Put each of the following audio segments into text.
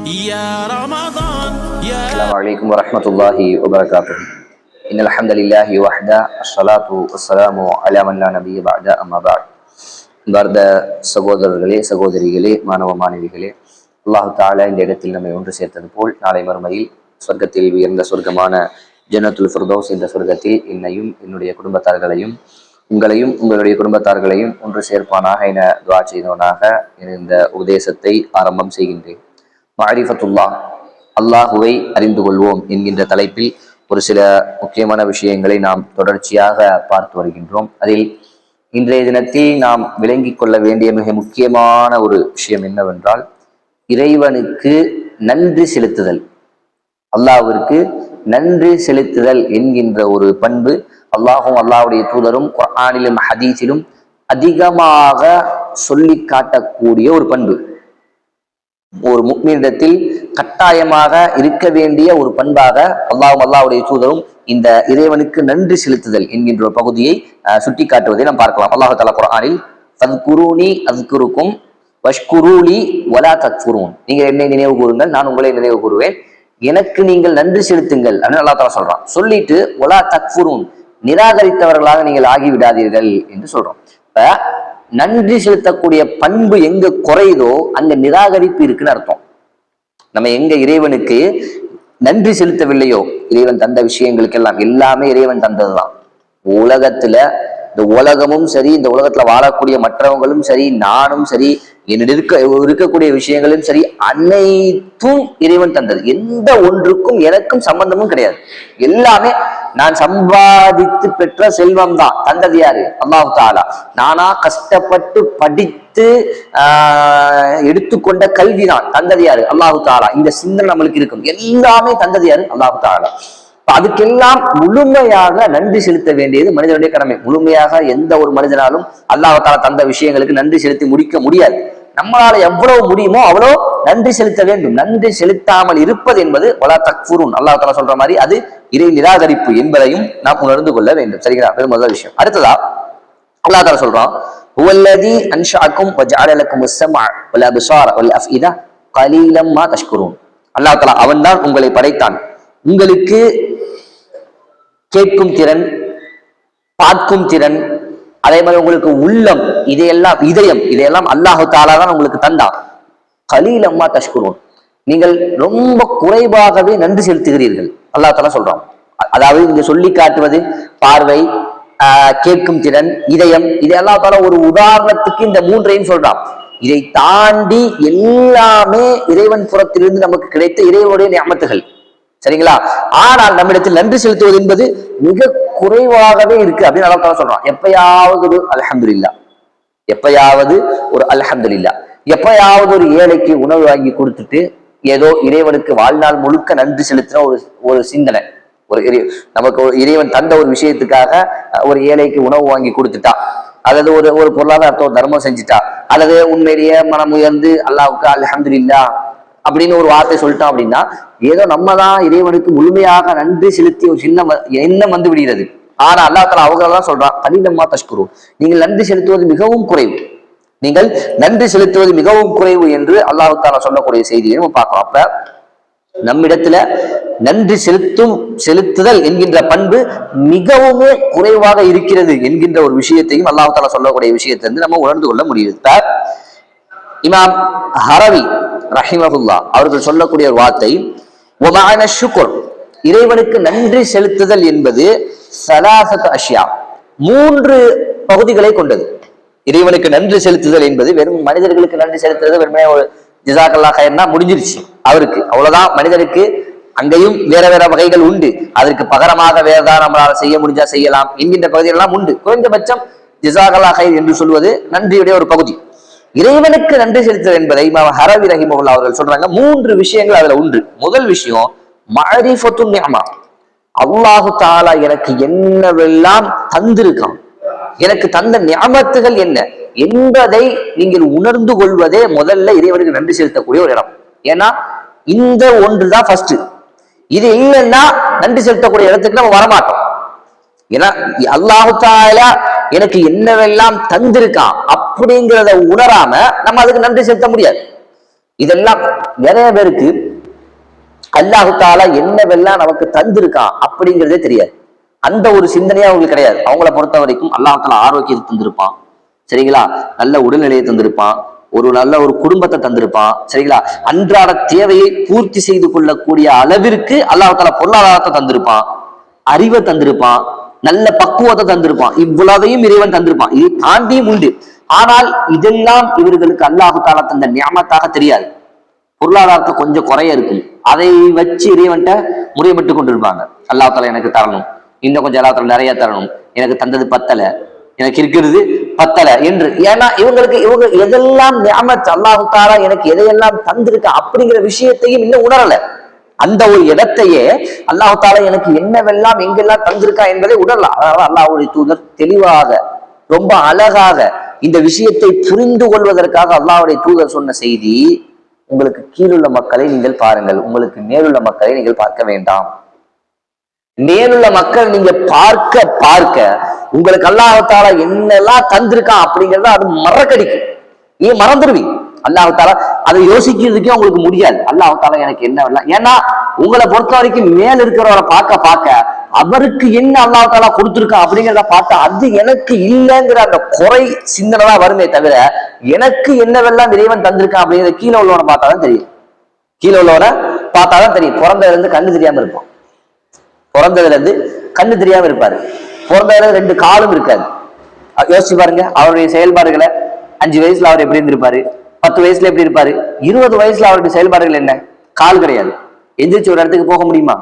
السلام عليكم ورحمة الله وبركاته. إن الحمد لله وحده الصلاة والسلام على من لا نبي بعد أما بعد. அன்பார்ந்த சகோதரர்களே, சகோதரிகளே, மாணவ மாணவிகளே, அல்லாஹு தாலா இந்த இடத்தில் நம்மை ஒன்று சேர்த்தது போல் நாளை மறுமையில் சொர்க்கத்தில் உயர்ந்த சொர்க்கமான ஜன்னத்துல் ஃபிர்தௌஸ் என்ற சொர்க்கத்தில் என்னையும் என்னுடைய குடும்பத்தார்களையும் உங்களையும் உங்களுடைய குடும்பத்தார்களையும் ஒன்று சேர்ப்பானாக என துஆ செய்தவனாக இந்த உபதேசத்தை ஆரம்பம் செய்கின்றேன். மஅரிஃபத்துல்லாஹ், அல்லாஹுவை அறிந்து கொள்வோம் என்கின்ற தலைப்பில் ஒரு சில முக்கியமான விஷயங்களை நாம் தொடர்ச்சியாக பார்த்து வருகின்றோம். அதில் இன்றைய தினத்தில் நாம் விளங்கி கொள்ள வேண்டிய மிக முக்கியமான ஒரு விஷயம் என்னவென்றால், இறைவனுக்கு நன்றி செலுத்துதல், அல்லாஹ்விற்கு நன்றி செலுத்துதல் என்கின்ற ஒரு பண்பு அல்லாஹும் அல்லாஹ்வுடைய தூதரும் குர்ஆனிலும் ஹதீஸிலும் அதிகமாக சொல்லி காட்டக்கூடிய ஒரு பண்பு. ஒரு முஃமினிடத்தில் கட்டாயமாக இருக்க வேண்டிய ஒரு பண்பாக அல்லாஹும் அல்லாஹ்வுடைய தூதரும் இந்த இறைவனுக்கு நன்றி செலுத்துதல் என்கின்ற ஒரு பகுதியை சுட்டி காட்டுவதை நாம் பார்க்கலாம். அல்லாஹ் தஆலா குர்ஆனில் ஃபத்குரூனி அஸ்குருக்கும் வஷ்குரூலி வலா தக்ஃபுரூன், நீங்கள் என்னை நினைவு கூறுங்கள், நான் உங்களை நினைவு கூறுவேன், எனக்கு நீங்கள் நன்றி செலுத்துங்கள் அப்படின்னு அல்லாஹ் தஆலா சொல்றான். சொல்லிட்டு வலா தக்ஃபுரூன், நிராகரித்தவர்களாக நீங்கள் ஆகிவிடாதீர்கள் என்று சொல்றோம். இப்ப நன்றி செலுத்தக்கூடிய பண்பு எங்க குறையுதோ அங்க நிராகரிப்பு இருக்குன்னு அர்த்தம். நம்ம எங்க இறைவனுக்கு நன்றி செலுத்தவில்லையோ, இறைவன் தந்த விஷயங்களுக்கெல்லாம் எல்லாமே இறைவன் தந்ததுதான். உலகத்துல இந்த உலகமும் சரி, இந்த உலகத்துல வாழக்கூடிய மற்றவங்களும் சரி, நானும் சரி, இருக்கக்கூடிய விஷயங்களும் சரி, அனைத்தும் இறைவன் தந்தது. எந்த ஒன்றுக்கும் எனக்கும் சம்பந்தமும் கிடையாது. எல்லாமே நான் சம்பாதித்து பெற்ற செல்வம் தான். தந்தது யாரு? அல்லாஹ் தஆலா. நானா கஷ்டப்பட்டு படித்து எடுத்துக்கொண்ட கல்விதான். தந்தது யாரு? அல்லாஹ் தஆலா. இந்த சிந்தனை நம்மளுக்கு இருக்கும். எல்லாமே தந்தது யாரு? அல்லாஹ் தஆலா. அதுக்கெல்லாம் முழுமையாக நன்றி செலுத்த வேண்டியது மனிதனுடைய கடமை. முழுமையாக எந்த ஒரு மனிதனாலும் அல்லாஹ் தஆலா தந்த விஷயங்களுக்கு நன்றி செலுத்தி முடிக்க முடியாது. நம்மளால எவ்வளவு முடியுமோ அவ்வளோ நன்றி செலுத்த வேண்டும். நன்றி செலுத்தாமல் இருப்பது என்பது வலா தக்ஃபுரூன், அல்லாஹ் தஆலா சொல்ற மாதிரி அது இறை நிராகரிப்பு என்பதையும் நாம் உணர்ந்து கொள்ள வேண்டும். சரிங்களா? இது முதல் விஷயம். அடுத்ததா அல்லாஹ் தஆலா சொல்றான், ஹுவல்லதி அன்ஷஅக்கும் வஜஅல லக்குமுஸ் ஸம்அ வல் அப்ஸார வல் அஃஇதா கலீலம் மா தஷ்குரூன். அல்லாஹ் தஆலா அவன்தான் உங்களை படைத்தான், உங்களுக்கு கேட்கும் திறன், பார்க்கும் திறன், அதே மாதிரி உங்களுக்கு உள்ளம், இதையெல்லாம் இதையெல்லாம் அல்லாஹ் தஆலா தான் உங்களுக்கு தந்தான். கலீலம் மா தஷ்குரூன், நீங்கள் ரொம்ப குறைவாகவே நன்றி செலுத்துகிறீர்கள் அல்லாஹ் தஆலா சொல்றான். அதாவது இங்க சொல்லி காட்டுவது பார்வை, கேட்கும் திறன், இதயம், இதை அல்லாஹ் தஆலா ஒரு உதாரணத்துக்கு இந்த மூன்றையும் சொல்றான். இதை தாண்டி எல்லாமே இறைவன் புறத்திலிருந்து நமக்கு கிடைத்த இறைவனுடைய நிஅமத்துகள். சரிங்களா? ஆனால் நம்மிடத்தில் நன்றி செலுத்துவது என்பது மிக குறைவாகவே இருக்கு அப்படின்னு அல்லாஹ் தஆலா சொல்றான். எப்பயாவது ஒரு அல்ஹம்துலில்லாஹ், எப்பயாவது ஒரு அல்ஹம்துலில்லாஹ், எப்பயாவது ஒரு ஏழைக்கு உணவு வாங்கி கொடுத்துட்டு ஏதோ இறைவனுக்கு வாழ்நாள் முழுக்க நன்றி செலுத்தின ஒரு சிந்தனை, நமக்கு இறைவன் தந்த ஒரு விஷயத்துக்காக ஒரு ஏழைக்கு உணவு வாங்கி கொடுத்துட்டா, அல்லது ஒரு பொருளாதார தர்மம் செஞ்சுட்டா, அல்லது உண்மையிலேயே மனம் உயர்ந்து அல்லாஹ்வுக்கு அல்ஹம்துலில்லாஹ் அப்படின்னு ஒரு வார்த்தை சொல்லிட்டோம் அப்படின்னா ஏதோ நம்ம தான் இறைவனுக்கு முழுமையாக நன்றி செலுத்தி ஒரு சின்ன எண்ணம் வந்து விடுகிறது. ஆனா அல்லாஹ் தஆலா அவங்களதான் சொல்றான், கலீலம் மா தஷ்குரூன், நீங்கள் நன்றி செலுத்துவது மிகவும் குறைவு, நீங்கள் நன்றி செலுத்துவது மிகவும் குறைவு என்று அல்லாஹ் தஆலா சொல்லக்கூடிய செய்தியை நம்ம பார்க்கலாம். அப்ப நம்மிடத்துல நன்றி செலுத்துதல் என்கின்ற பண்பு மிகவும் குறைவாக இருக்கிறது என்கின்ற ஒரு விஷயத்தையும் அல்லாஹ் தஆலா சொல்லக்கூடிய விஷயத்திலிருந்து நம்ம உணர்ந்து கொள்ள முடியுது. இமாம் ஹரவி ரஹிமஹுல்லாஹ் அவர்கள் சொல்லக்கூடிய ஒரு வார்த்தை, வமஅன ஷுக்ர், இறைவனுக்கு நன்றி செலுத்துதல் என்பது ஸலாஸத்து அஷ்யா, மூன்று பகுதிகளை கொண்டது. இறைவனுக்கு நன்றி செலுத்துதல் என்பது வெறும் மனிதர்களுக்கு நன்றி செலுத்துறது வெறுமனே ஒரு ஜஸாக்கல்லாஹ் கைர்னா முடிஞ்சிருச்சு, அவருக்கு அவ்வளவுதான். மனிதருக்கு அங்கேயும் வேற வேற வகைகள் உண்டு, அதற்கு பகரமாக வேறதான் நம்மளால செய்ய முடிஞ்சா செய்யலாம் என்கின்ற பகுதிகள் எல்லாம் உண்டு. குறைந்தபட்சம் ஜஸாக்கல்லாஹ் கைர் என்று சொல்வது நன்றியுடைய ஒரு பகுதி. இறைவனுக்கு நன்றி செலுத்துதல் என்பதை இமாம் ஹரவி ரஹிமஹுல்லாஹ் அவர்கள் சொல்றாங்க, மூன்று விஷயங்கள் அதுல உண்டு. முதல் விஷயம் மஅரிஃபத்துன் நிஅமா, அல்லாஹ் தஆலா எனக்கு என்னவெல்லாம் தந்திருக்கான், எனக்கு தந்த நிஅமத்துகள் என்ன என்பதை நீங்கள் உணர்ந்து கொள்வதே முதல்ல இறைவனுக்கு நன்றி செலுத்தக்கூடிய ஒரு இடம். ஏன்னா இந்த ஒன்றுதான் ஃபர்ஸ்ட். இது இல்லைன்னா நன்றி செலுத்தக்கூடிய இடத்துக்கு நம்ம வரமாட்டோம். ஏன்னா அல்லாஹ் தஆலா எனக்கு என்னவெல்லாம் தந்திருக்கான் அப்படிங்கிறத உணராம நம்ம அதுக்கு நன்றி செலுத்த முடியாது. இதெல்லாம் நிறைய பேருக்கு அல்லாஹு தாலா என்னவெல்லாம் நமக்கு தந்திருக்கான் அப்படிங்கிறதே தெரியாது. அந்த ஒரு சிந்தனையா அவங்களுக்கு கிடையாது. அவங்கள பொறுத்த வரைக்கும் அல்லாஹு தாலா ஆரோக்கியத்தை தந்திருப்பான், சரிங்களா, நல்ல உடல்நிலையை தந்திருப்பான், ஒரு நல்ல ஒரு குடும்பத்தை தந்திருப்பான், சரிங்களா, அன்றாட தேவையை பூர்த்தி செய்து கொள்ளக்கூடிய அளவிற்கு அல்லாஹு தாலா பொருளாதாரத்தை தந்திருப்பான், அறிவை தந்திருப்பான், நல்ல பக்குவத்தை தந்திருப்பான். இவ்வளவையும் இறைவன் தந்திருப்பான். இதை தாண்டியும் உண்டு. ஆனால் இதெல்லாம் இவர்களுக்கு அல்லாஹு தாலா தந்த நியமத்தாக தெரியாது. பொருளாதாரத்தை கொஞ்சம் குறைய இருக்கும், அதை வச்சு இறைவன்ட்ட முறைப்பட்டு கொண்டிருப்பாங்க. அல்லாஹ் தாலா எனக்கு தரணும், இன்னும் கொஞ்சம் அல்லாஹ் தாலா நிறைய தரணும், எனக்கு தந்தது பத்தல, எனக்கு இருக்கிறது பத்தல என்று. ஏன்னா இவங்க எதெல்லாம் நியமத் அல்லாஹு தாலா எனக்கு எதையெல்லாம் தந்திருக்க அப்படிங்கிற விஷயத்தையும் இன்னும் உணரல. அந்த ஒரு இடத்தையே அல்லாஹு தாலா எனக்கு என்னவெல்லாம் எங்கெல்லாம் தந்திருக்கா என்பதை உணரலாம். அதனால அல்லாஹ்வுடைய தூதர் தெளிவாக ரொம்ப அழகாக இந்த விஷயத்தை புரிந்து கொள்வதற்காக அல்லாஹ்வுடைய தூதர் சொன்ன செய்தி, உங்களுக்கு கீழுள்ள மக்களை நீங்கள் பாருங்கள், உங்களுக்கு மேலுள்ள மக்களை நீங்கள் பார்க்க வேண்டாம். மேலுள்ள மக்கள் நீங்க பார்க்க பார்க்க உங்களுக்கு அல்லாஹ் தாலா என்னெல்லாம் தந்திருக்கான் அப்படிங்கறத அது மறக்கடிக்கும். நீ மறந்துடுவீங்க. அல்லாஹ் தாலா அதை யோசிக்கிறதுக்கே உங்களுக்கு முடியாது. அல்லாஹ் தாலா எனக்கு என்ன, ஏன்னா உங்களை பொறுத்த வரைக்கும் மேல இருக்கிறவரை பார்க்க பார்க்க அவருக்கு என்ன அல்லாஹ் தாலா கொடுத்துருக்கான் அப்படிங்கிறத பார்த்தா அது எனக்கு இல்லைங்கிற அந்த குறை சிந்தனை தான் வருமே தவிர எனக்கு என்னவெல்லாம் இறைவன் தந்திருக்கான் அப்படிங்கிறத கீழே உள்ளவனை பார்த்தாதான் தெரியும். கீழே உள்ளவனை பார்த்தாதான் தெரியும். பிறந்ததுல இருந்து கண்ணு தெரியாம இருப்பான், பிறந்ததுல இருந்து கண்ணு தெரியாம இருப்பாரு, பிறந்ததுல 2 காலும் இருக்காது. யோசிச்சு பாருங்க அவருடைய செயல்பாடுகளை. 5 வயசுல அவர் எப்படி இருந்திருப்பாரு, 10 வயசுல எப்படி இருப்பாரு, 20 வயசுல அவருடைய செயல்பாடுகள் என்ன? கால் கிடையாது, எந்திரிச்சு ஒரு இடத்துக்கு போக முடியுமா,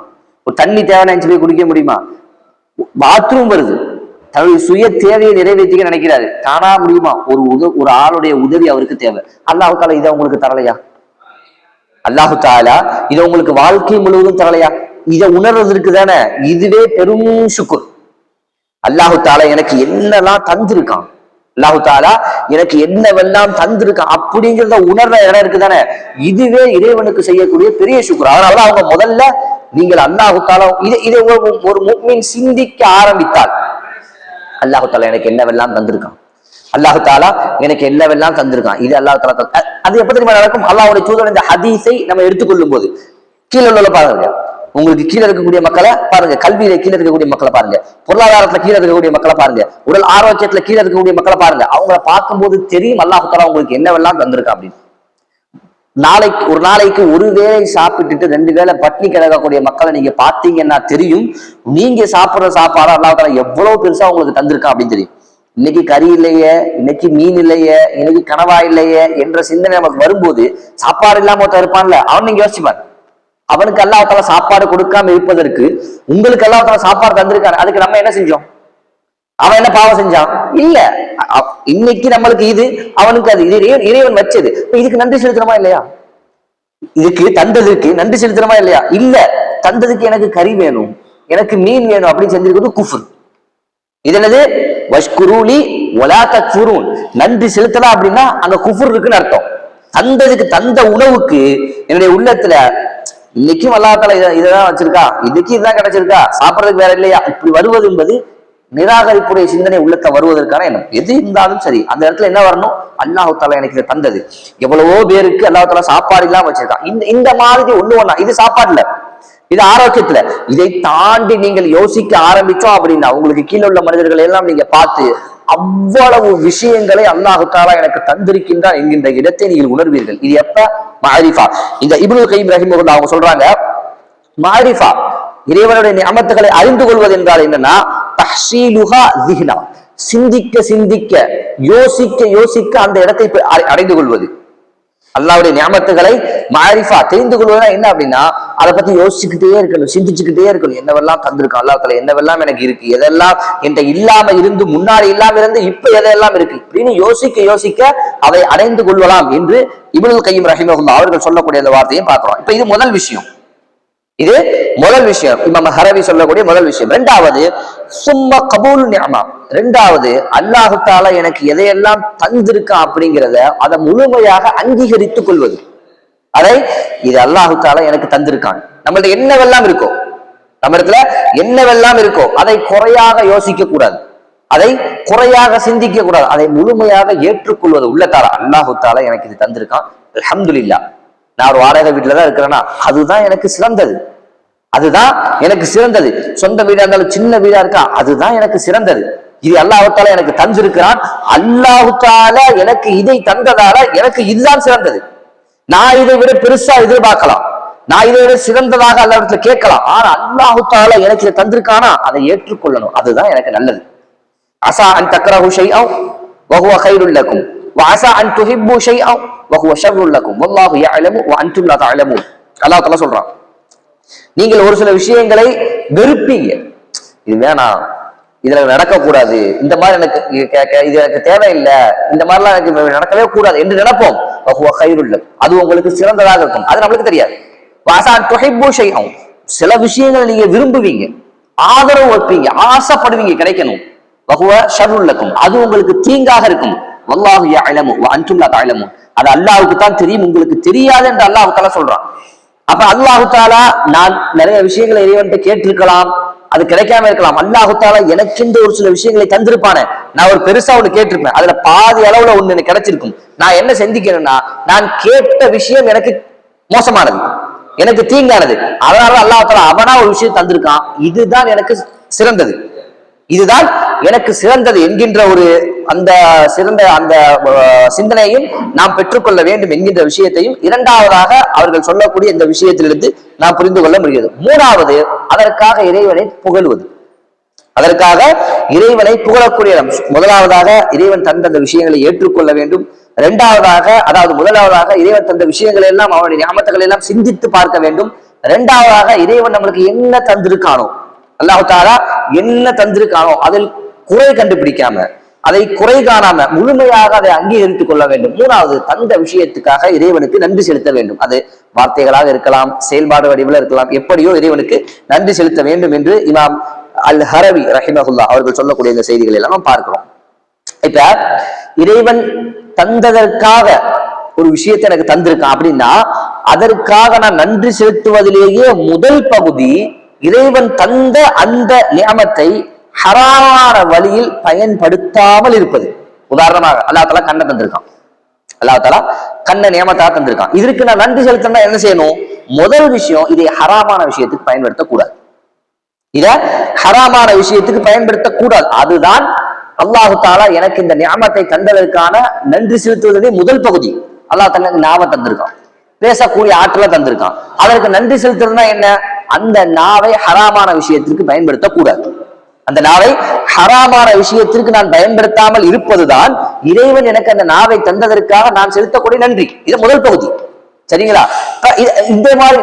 ஒரு தண்ணி தேவையான போய் குடிக்க முடியுமா, பாத்ரூம் வருது, தன்னுடைய சுய தேவையை நிறைவேற்றிக்க நினைக்கிறாரு, தானா முடியுமா? ஒரு ஆளுடைய உதவி அவருக்கு தேவை. அல்லாஹு தாலா இதை உங்களுக்கு தரலையா? அல்லாஹு தாலா இதை உங்களுக்கு வாழ்க்கை முழுவதும் தரலையா? இதை உணர்றதுக்கு தானே இதுவே பெரும் சுக்குர். அல்லாஹு தாலா எனக்கு என்னெல்லாம் தந்திருக்கான், அல்லாஹு தாலா எனக்கு என்னவெல்லாம் தந்திருக்கான் அப்படிங்கிறத உணர்ற இடம் இருக்குதானே, இதுவே இறைவனுக்கு செய்யக்கூடிய பெரிய சுக்குர். அதனாலதான் அவங்க முதல்ல நீங்கள் அல்லாஹு தாலா இதை ஒரு முஃமின் சிந்திக்க ஆரம்பித்தால், அல்லாஹு தாலா எனக்கு என்னவெல்லாம் தந்திருக்கான், அல்லாஹு தாலா எனக்கு என்னவெல்லாம் தந்திருக்கான், இது அல்லாஹு தாலா. அது எப்ப தெரியுமா நடக்கும்? அல்லாஹ்வுடைய தூதர் இந்த ஹதீஸை நம்ம எடுத்துக்கொள்ளும் போது கீழே உள்ள பாருங்க, உங்களுக்கு கீழே இருக்கக்கூடிய மக்களை பாருங்க, கல்வியில கீழே இருக்கக்கூடிய மக்களை பாருங்க, பொருளாதாரத்துல கீழே இருக்கக்கூடிய மக்களை பாருங்க, உடல் ஆரோக்கியத்துல கீழே இருக்கக்கூடிய மக்களை பாருங்க. அவங்கள பார்க்கும்போது தெரியும் அல்லாஹ் தஆலா உங்களுக்கு என்னவெல்லாம் தந்திருக்கா அப்படின்னு. ஒரு நாளைக்கு ஒரு வேளை சாப்பிட்டுட்டு 2 வேளை பட்னி கிடக்கக்கூடிய மக்களை நீங்க பார்த்தீங்கன்னா தெரியும் நீங்க சாப்பிடுற சாப்பாடு அல்லாஹ் தஆலா எவ்வளவு பெருசா உங்களுக்கு தந்திருக்கா அப்படின்னு தெரியும். இன்னைக்கு கறி இல்லையே, இன்னைக்கு மீன் இல்லையே, இன்னைக்கு கனவா இல்லையே என்ற சிந்தனை நமக்கு வரும்போது சாப்பாடு இல்லாம ஒருத்தர் இருப்பான்ல, அவன் நீங்க யோசிச்சுப்பாரு. அவனுக்கு அல்லாஹ் தஆலா சாப்பாடு கொடுக்காம இருப்பதற்கு உங்களுக்கு அல்லாஹ் தஆலா சாப்பாடு தந்திருக்காரு. அதுக்கு நம்ம என்ன செஞ்சோம்? அவன் என்ன பாவம் செஞ்சான்? இல்ல. இன்னைக்கு நம்மளுக்கு இது, அவனுக்கு அது. இது இறைவன் வச்சது. இதுக்கு நன்றி செலுத்தணுமா இல்லையா? இதுக்கு தந்ததுக்கு நன்றி செலுத்தணுமா இல்லையா? இல்ல. தந்ததுக்கு எனக்கு கறி வேணும், எனக்கு மீன் வேணும் அப்படின்னு செஞ்சிருக்கிறது குஃப்ர். இது என்னது? வஷ்குரூலி வலா தக்ஃபுரூன். நன்றி செலுத்தலாம் அப்படின்னா அங்க குஃப்ர் இருக்குன்னு அர்த்தம். தந்ததுக்கு, தந்த உணவுக்கு என்னுடைய உள்ளத்துல இன்னைக்கும் அல்லாஹ் தஆலா இததான் வச்சிருக்கா, இன்னைக்கு இதுதான் கிடைச்சிருக்கா, சாப்பிடறதுக்கு வேற இல்லையா, இப்படி வருவது என்பது நிராகரிப்புடைய சிந்தனை உள்ளத்தை வருவதற்கான எண்ணம். எது இருந்தாலும் சரி அந்த இடத்துல என்ன வரணும்? அல்லாஹ் தஆலா எனக்கு இதை தந்தது. எவ்வளவோ பேருக்கு அல்லாஹ் தஆலா சாப்பாடு இல்லாம வச்சிருக்கான். இந்த மாதிரி ஒண்ணா இது சாப்பாடுல, இது ஆரோக்கியத்துல. இதை தாண்டி நீங்கள் யோசிக்க ஆரம்பிச்சோம் அப்படின்னா உங்களுக்கு கீழே உள்ள மனிதர்களை எல்லாம் நீங்க பார்த்து அவ்வளவு விஷயங்களை அல்லாஹ் தஆலா எனக்கு தந்திருக்கின்றான் என்கின்ற இடத்தை நீங்கள் உணர்வீர்கள். இது எப்ப? மாரிஃபா. இந்த இப்னுல் கய்யிம் ரஹிமஹுல்லாஹ் அவங்க சொல்றாங்க, மாரிஃபா இறைவனுடைய நிஅமத்துகளை அறிந்து கொள்வது என்றால் என்னன்னா, தஹ்சீலுஹா ஸிஹ்னா, சிந்திக்க சிந்திக்க யோசிக்க யோசிக்க அந்த இடத்தை அடைந்து கொள்வது. அல்லாஹ்வுடைய நிஅமத்துகளை மாரிஃபா தெரிந்து கொள்வதா என்ன அப்படின்னா, அதை பத்தி யோசிச்சுக்கிட்டே இருக்கணும், சிந்திச்சுக்கிட்டே இருக்கணும். என்னவெல்லாம் தந்திருக்கான் அல்லாஹ் தஆலா, என்னவெல்லாம் எனக்கு இருக்கு, எதெல்லாம் என்கிட்ட இல்லாம இருந்து, முன்னாடி இல்லாம இருந்து இப்ப எதெல்லாம் இருக்கு அப்படின்னு யோசிக்க யோசிக்க அதை அடைந்து கொள்ளலாம் என்று இப்னுல் கய்யிம் ரஹிமஹுல்லாஹ் அவர்கள் சொல்லக்கூடிய அந்த வார்த்தையை பார்க்கிறோம். இப்ப இது முதல் விஷயம். இது முதல் விஷயம், இமாம் ஹரவி சொல்லக்கூடிய முதல் விஷயம். இரண்டாவது சும்ம கபூல் நிஅமா. இரண்டாவது அல்லாஹ் தஆலா எனக்கு எதையெல்லாம் தந்திருக்கான் அப்படிங்கிறத அதை முழுமையாக அங்கீகரித்துக் கொள்வது. அதை இது அல்லாஹ் தஆலா எனக்கு தந்திருக்கான். நம்மள்ட்ட என்னவெல்லாம் இருக்கோ, நம்ம இடத்துல என்னவெல்லாம் இருக்கோ அதை குறையாக யோசிக்க கூடாது, அதை குறையாக சிந்திக்க கூடாது, அதை முழுமையாக ஏற்றுக்கொள்வது உள்ளத்தால. அல்லாஹ் தஆலா எனக்கு இது தந்திருக்கான், அல்ஹம்துலில்லாஹ். நான் ஒரு வாடகை வீட்டுலதான் இருக்கிறேன்னா அதுதான் எனக்கு சிறந்தது. அதுதான் எனக்கு சிறந்தது. சொந்த வீடா இருந்தாலும் சின்ன வீடா இருக்கா அதுதான் எனக்கு சிறந்தது. இது அல்லாஹ் தஆலா எனக்கு தந்திருக்கிறான். அல்லாஹ் தஆலா எனக்கு இதை தந்ததால எனக்கு இதுதான் சிறந்தது. நான் இதை விட பெருசா எதிர்பார்க்கலாம், நான் இதை விட சிறந்ததாக அல்லாஹ்விடத்துல கேட்கலாம். ஆனா அல்லாஹ் தஆலா எனக்கு இதை தந்திருக்கானா அதை ஏற்றுக்கொள்ளணும். அதுதான் எனக்கு நல்லது. அஸா அன் தக்ரஹு ஷைஅன் வஹுவ கைருல் லக்கும் வஅஸா அன் துஹிப்பு ஷைஅன் வஹுவ ஷர்ருல் லக்கும் வல்லாஹு யஅலமு வ அன்தும் லா தஅலமூன். அல்லாஹ் தஆலா சொல்றான், நீங்கள் ஒரு சில விஷயங்களை வெறுப்பீங்க, இது வேணாம், இதுல நடக்கக்கூடாது, இந்த மாதிரி எனக்கு இது எனக்கு தேவையில்லை, இந்த மாதிரிலாம் எனக்கு நடக்கவே கூடாது என்று நினைப்போம். அது உங்களுக்கு சிறந்ததாக இருக்கும். அது நம்மளுக்கு தெரியாது. சில விஷயங்களை நீங்க விரும்புவீங்க, ஆதரவு வைப்பீங்க, ஆசைப்படுவீங்க கிடைக்கணும். அது உங்களுக்கு தீங்காக இருக்கும். வல்லாஹு யஅலமு வ அன்தும் லா தஅலமூன். அது அல்லாஹ்வுக்கு தான் தெரியும், உங்களுக்கு தெரியாது என்று அல்லாஹ் தஆலா சொல்றான். அப்ப அல்லாஹ் தஆலா நான் நிறைய விஷயங்களை இறைவன்கிட்ட கேட்டிருக்கலாம், அது கிடைக்காம இருக்கலாம். அல்லாஹ் தஆலா எனக்கென்று ஒரு சில விஷயங்களை தந்திருப்பானே, நான் ஒரு பெருசா ஒண்ணு கேட்டிருப்பேன், அதுல பாதி அளவுல ஒண்ணு எனக்கு கிடைச்சிருக்கும். நான் என்ன சிந்திக்கணும்னா, நான் கேட்ட விஷயம் எனக்கு மோசமானது, எனக்கு தீங்கானது, அதனால அல்லாஹ் தஆலா அவனா ஒரு விஷயம் தந்திருக்கான், இதுதான் எனக்கு சிறந்தது, இதுதான் எனக்கு சிறந்தது என்கின்ற ஒரு அந்த சிறந்த அந்த சிந்தனையும் நாம் பெற்றுக்கொள்ள வேண்டும் என்கின்ற விஷயத்தையும் இரண்டாவதாக அவர்கள் சொல்லக்கூடிய இந்த விஷயத்திலிருந்து நாம் புரிந்து கொள்ள முடிகிறது. மூணாவது, அதற்காக இறைவனை புகழ்வது, அதற்காக இறைவனை புகழக்கூடிய முதலாவதாக இறைவன் தந்த அந்த விஷயங்களை ஏற்றுக்கொள்ள வேண்டும். இரண்டாவதாக, அதாவது முதலாவதாக இறைவன் தந்த விஷயங்களை எல்லாம் அவனுடைய நியாமத்துகளை எல்லாம் சிந்தித்து பார்க்க வேண்டும். இரண்டாவதாக இறைவன் நம்மளுக்கு என்ன தந்திருக்கானோ, அல்லாஹ் தஆலா என்ன தந்திருக்கானோ அதில் குறை கண்டுபிடிக்காம, அதை குறை காணாம முழுமையாக அதை அங்கீகரித்துக் கொள்ள வேண்டும். மூணாவது, தந்த விஷயத்துக்காக இறைவனுக்கு நன்றி செலுத்த வேண்டும். அது வார்த்தைகளாக இருக்கலாம், செயல்பாடு வடிவில் இருக்கலாம், எப்படியோ இறைவனுக்கு நன்றி செலுத்த வேண்டும் என்று இமாம் அல் ஹரவி ரஹிமஹுல்லா அவர்கள் சொல்லக்கூடிய இந்த செய்திகள் எல்லாம் பார்க்கிறோம். இப்ப இறைவன் தந்ததற்காக ஒரு விஷயத்தை எனக்கு தந்திருக்கான் அப்படின்னா அதற்காக நான் நன்றி செலுத்துவதிலேயே முதல் பகுதி இறைவன் தந்த அந்த நியமத்தை ஹராமான வழியில் பயன்படுத்தாமல் இருப்பது. உதாரணமாக அல்லாஹ் தஆலா கண்ணை தந்திருக்கான், அல்லாஹ் தஆலா கண்ணை நியமத்தா தந்திருக்கான், இதற்கு நான் நன்றி செலுத்தணும்னா என்ன செய்யணும்? முதல் விஷயம், இதை ஹராமான விஷயத்துக்கு பயன்படுத்தக்கூடாது, இத ஹராமான விஷயத்துக்கு பயன்படுத்தக்கூடாது. அதுதான் அல்லாஹ் தஆலா எனக்கு இந்த நியமத்தை தந்ததற்கான நன்றி செலுத்துவதே முதல் பகுதி. அல்லாஹ் தனக்கு நாவை தந்திருக்கான், பேசக்கூடிய ஆற்றலை தந்திருக்கான், அதற்கு நன்றி செலுத்துறதுனா என்ன? அந்த நாவை ஹராமான விஷயத்திற்கு பயன்படுத்தக்கூடாது. அந்த நாவை ஹராமான விஷயத்திற்கு நான் பயன்படுத்தாமல் இருப்பதுதான் இறைவன் எனக்கு அந்த நாவை தந்ததற்காக நான் செலுத்தக்கூடிய நன்றி. இது முதல் பகுதி, சரிங்களா? இந்த மாதிரி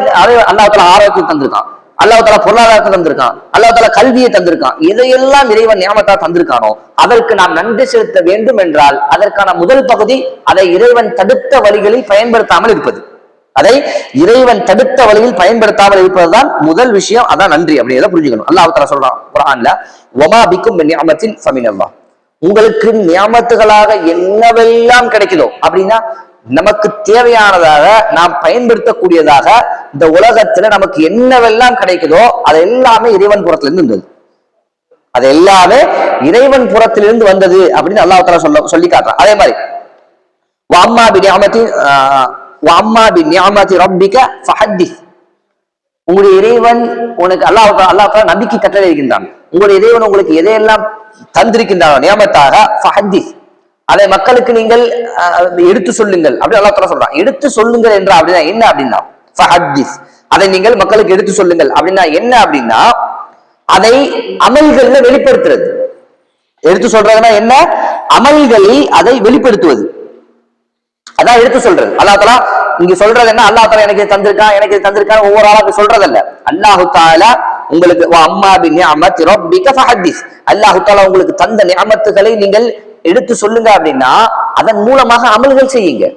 அல்லாஹ் தஆலா ஆரோக்கியம் தந்திருக்கான், அல்லாஹ் தஆலா பொருளாதாரத்தை தந்திருக்கான், அல்லாஹ் தஆலா கல்வியை தந்திருக்கான். இதையெல்லாம் இறைவன் நியமத்தா தந்திருக்கானோ அதற்கு நாம் நன்றி செலுத்த வேண்டும் என்றால் அதற்கான முதல் பகுதி அதை இறைவன் தடுத்த வழிகளில் பயன்படுத்தாமல் இருப்பது. அதை இறைவன் தடுத்த வழியில் பயன்படுத்தாமல் இருப்பதுதான் முதல் விஷயம். அதான் நன்றி அப்படிங்கிறத புரிஞ்சுக்கணும். அல்லாஹ் தஆலா சொல்றான் குர்ஆன்ல, வமா பிக்கும் மின் நிஅமத்தின் ஃபமினல்லாஹ். உங்களுக்கு நியமத்துகளாக என்னவெல்லாம் கிடைக்குதோ அப்படின்னா நமக்கு தேவையானதாக நாம் பயன்படுத்தக்கூடியதாக இந்த உலகத்துல நமக்கு என்னவெல்லாம் கிடைக்குதோ அது எல்லாமே இறைவன் புறத்திலிருந்து வந்தது, அது எல்லாமே இறைவன் புறத்திலிருந்து வந்தது அப்படின்னு அல்லாஹ் தஆலா சொல்லி காட்டுறான். அதே மாதிரி வஅம்மா பிநிஅமதி ரப்பிக ஃபஹத்திஸ். உங்களுடைய இறைவன் உனக்கு அல்லாஹ் தஆலா நபிக்கு கட்டளை இருக்கின்றான், உங்களுடைய இறைவன் உங்களுக்கு எதையெல்லாம் தந்திருக்கின்றானோ நியமத்தாக ஃபஹத்திஸ், அதை மக்களுக்கு நீங்கள் எடுத்து சொல்லுங்கள் அப்படி அல்லாஹ் தஆலா சொல்றான். எடுத்து சொல்லுங்கள் என்ற அப்படின்னா என்ன அப்படின்னா ஃபஹத்திஸ், அதை நீங்கள் மக்களுக்கு எடுத்து சொல்லுங்கள் அப்படின்னா என்ன அப்படின்னா அதை அமல்கள்ல வெளிப்படுத்துறது. எடுத்து சொல்றதுன்னா என்ன? அமல்களில் அதை வெளிப்படுத்துவது, அதான் எடுத்து சொல்றது. அல்லாஹ் தஆலா இங்க சொல்றது என்ன? அல்லாஹ் தஆலா எனக்கு தந்திருக்கான், எனக்கு தந்திருக்கான் ஒவ்வொரு ஆளாக்கு சொல்றதல்ல. அல்லாஹ் தஆலா உங்களுக்கு வஅம்மா பிநிஅமதி ரப்பிக ஃபஹத்திஸ், அல்லாஹ் தஆலா உங்களுக்கு தந்த நியமத்துகளை நீங்கள் எடுத்து சொல்லுங்க அப்படின்னா அதன் மூலமாக அமல்கள் செய்யுங்க.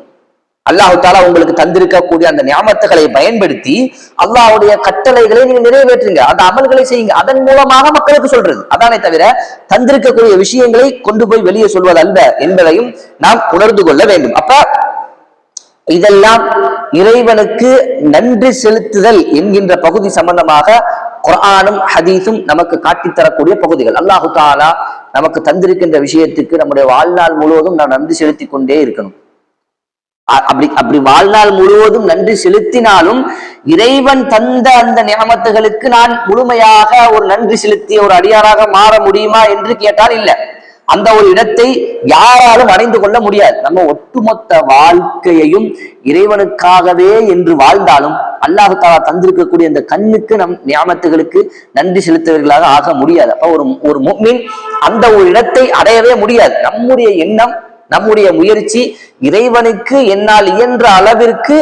அல்லாஹ் தஆலா உங்களுக்கு தந்திருக்கக்கூடிய அந்த நியமத்துகளை பயன்படுத்தி அல்லாஹ்வுடைய கட்டளைகளை நீங்க நிறைவேற்றுங்க, அந்த அமல்களை செய்யுங்க, அதன் மூலமாக மக்களுக்கு சொல்றது. அதானே தவிர தந்திருக்கக்கூடிய விஷயங்களை கொண்டு போய் வெளியே சொல்வது அல்ல என்பதையும் நாம் உணர்ந்து கொள்ள வேண்டும். அப்ப இதெல்லாம் இறைவனுக்கு நன்றி செலுத்துதல் என்கின்ற பகுதி சம்பந்தமாக குர்ஆனும் ஹதீஸும் நமக்கு காட்டித்தரக்கூடிய பகுதிகள். அல்லாஹ் தஆலா நமக்கு தந்திருக்கின்ற விஷயத்துக்கு நம்முடைய வாழ்நாள் முழுவதும் நாம் நன்றி செலுத்திக் கொண்டே இருக்கணும். அப்படி வாழ்நாள் முழுவதும் நன்றி செலுத்தினாலும் இறைவன் தந்த அந்த நியமத்துகளுக்கு நான் முழுமையாக ஒரு நன்றி செலுத்திய ஒரு அடியாராக மாற முடியுமா என்று கேட்டால் இல்லை. அந்த ஒரு இடத்தை யாராலும் அடைந்து கொள்ள முடியாது. நம்ம ஒட்டுமொத்த வாழ்க்கையையும் இறைவனுக்காகவே என்று வாழ்ந்தாலும் அல்லாஹ் தஆலா தந்திருக்கக்கூடிய இந்த கண்ணுக்கு நம் நியமத்துகளுக்கு நன்றி செலுத்தவர்களாக ஆக முடியாது. அப்ப ஒரு முஃமின் அந்த ஒரு இடத்தை அடையவே முடியாது. நம்முடைய எண்ணம், நம்முடைய முயற்சி இறைவனுக்கு என்னால் இயன்ற அளவிற்கு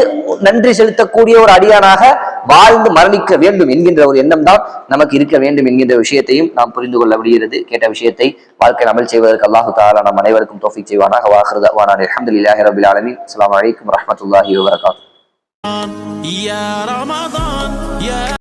நன்றி செலுத்தக்கூடிய ஒரு அடியானாக வாழ்ந்து மரணிக்க வேண்டும் என்கின்ற ஒரு எண்ணம் தான் நமக்கு இருக்க வேண்டும் என்கின்ற விஷயத்தையும் நாம் புரிந்து கொள்ள முடிகிறது. கேட்ட விஷயத்தை வாழ்க்கை அமல் செய்வதற்கு அல்லாஹு தஆலா நம் அனைவருக்கும் தௌஃபீக் செய்வானாக. வாஹிரு தஅவானா அல்ஹம்துலில்லாஹி ரப்பில் ஆலமீன். அஸ்ஸலாமு அலைக்கும் வரஹ்மத்துல்லாஹி வபரகாத்துஹு.